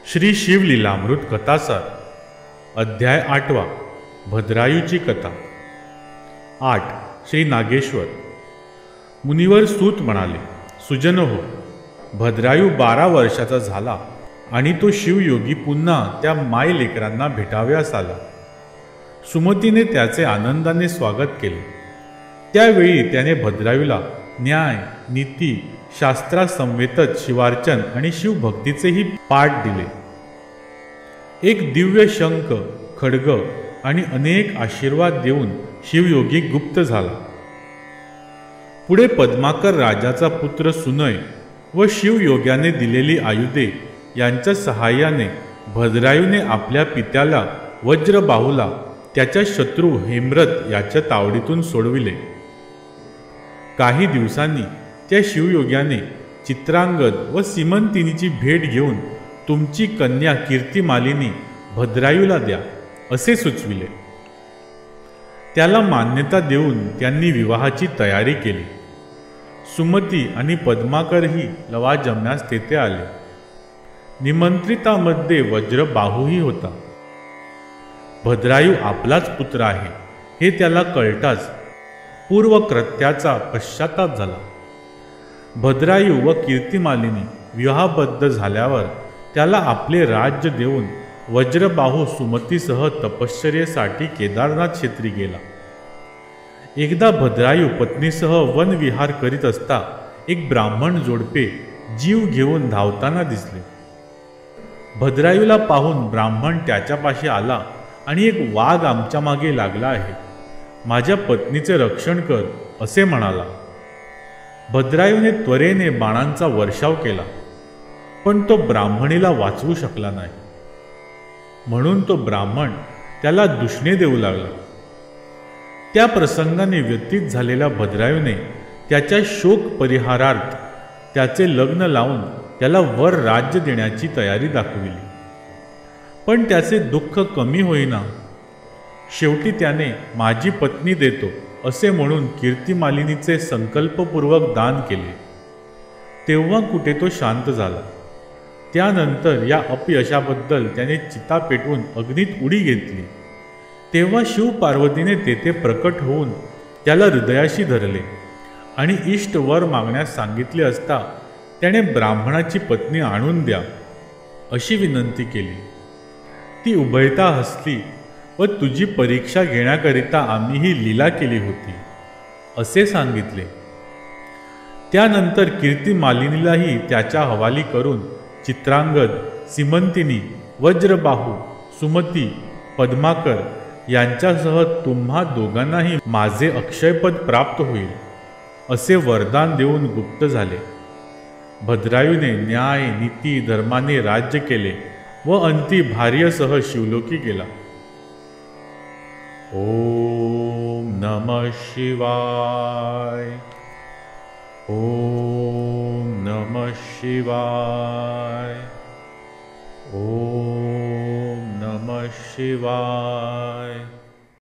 श्री शिवलीलामृत कथासार अध्याय 8 भद्रायूची कथा। 8 श्री नागेश्वर। मुनिवर सूत म्हणाले, सुजन हो, भद्रायू 12 वर्षाचा झाला आणि तो शिवयोगी पुन्हा त्या माय लेकरांना भेटाव्यास आला। सुमतीने त्याचे आनंदाने स्वागत केले। त्यावेळी त्याने भद्रायूला न्याय, नीती, शास्त्रासंवेतच शिवार्चन आणि शिवभक्तीचेही पाठ दिले। एक दिव्य शंख, खड्ग आणि अनेक आशीर्वाद देऊन शिवयोगी गुप्त झाला। पुढे पद्माकर राजाचा पुत्र सुनय व शिवयोग्याने दिलेली आयुधे यांच्या सहाय्याने भद्रायूने आपल्या पित्याला वज्रबाहूला त्याच्या शत्रू हेमरथ याच्या तावडीतून सोडविले। काही दिवसांनी त्या शिवयोग्याने चित्रांगद व सीमंतिनीची भेट घेऊन तुमची कन्या कीर्तिमालिनी भद्रायूला द्या असे सुचविले। त्याला मान्यता देऊन त्यांनी विवाहाची तयारी केली। सुमती आणि पद्माकरही लवाजमण्यास तेथे आले। निमंत्रितामध्ये वज्रबाहूही होता। भद्रायू आपलाच पुत्र आहे हे त्याला कळताच पूर्वकृत्याचा पश्चाताप झाला। भद्रायू व कीर्तिमालिनी विवाहबद्ध झाल्यावर त्याला आपले राज्य देऊन वज्रबाहू सुमतीसह तपश्चर्येसाठी केदारनाथ क्षेत्री गेला। एकदा भद्रायू पत्नीसह वनविहार करीत असता एक ब्राह्मण जोडपे जीव घेऊन धावताना दिसले। भद्रायूला पाहून ब्राह्मण त्याच्यापाशी आला आणि एक वाघ आमच्या मागे लागला आहे, माझ्या पत्नीचे रक्षण कर असे म्हणाला। भद्रायूने त्वरेने बाणांचा वर्षाव केला, पण तो ब्राह्मणीला वाचवू शकला नाही। म्हणून तो ब्राह्मण त्याला दुष्णे देऊ लागला। त्या प्रसंगाने व्यतीत झालेल्या भद्रायूने त्याच्या शोक परिहारार्थ त्याचे लग्न लावून त्याला वर राज्य देण्याची तयारी दाखविली, पण त्याचे दुःख कमी होईना। शेवटी त्याने माझी पत्नी देतो असे म्हणून कीर्तिमालिनीचे संकल्पपूर्वक दान केले। तेव्हा कुठे तो शांत झाला। त्यानंतर या अपयशाबद्दल त्याने चिता पेटवून अग्नीत उडी घेतली। तेव्हा शिवपार्वतीने तेथे प्रकट होऊन त्याला हृदयाशी धरले आणि इष्ट वर मागण्यास सांगितले असता त्याने ब्राह्मणाची पत्नी आणून द्या अशी विनंती केली। ती उभयता हसली व तुझी परीक्षा घेण्याकरिता आम्ही ही लीला केली होती असे सांगितले। त्यानंतर कीर्तिमालिनीलाही त्याच्या हवाली करून चित्रांगद, सीमंतिनी, वज्रबाहू, सुमती, पद्माकर यांच्यासह तुम्हा दोघांनाही माझे अक्षयपद प्राप्त होईल असे वरदान देऊन गुप्त झाले। भद्रायूने न्याय, नीती, धर्माने राज्य केले व अंती भार्येसह शिवलोकी गेला। ओम नमः शिवाय। ओम नमः शिवाय। ओम नमः शिवाय।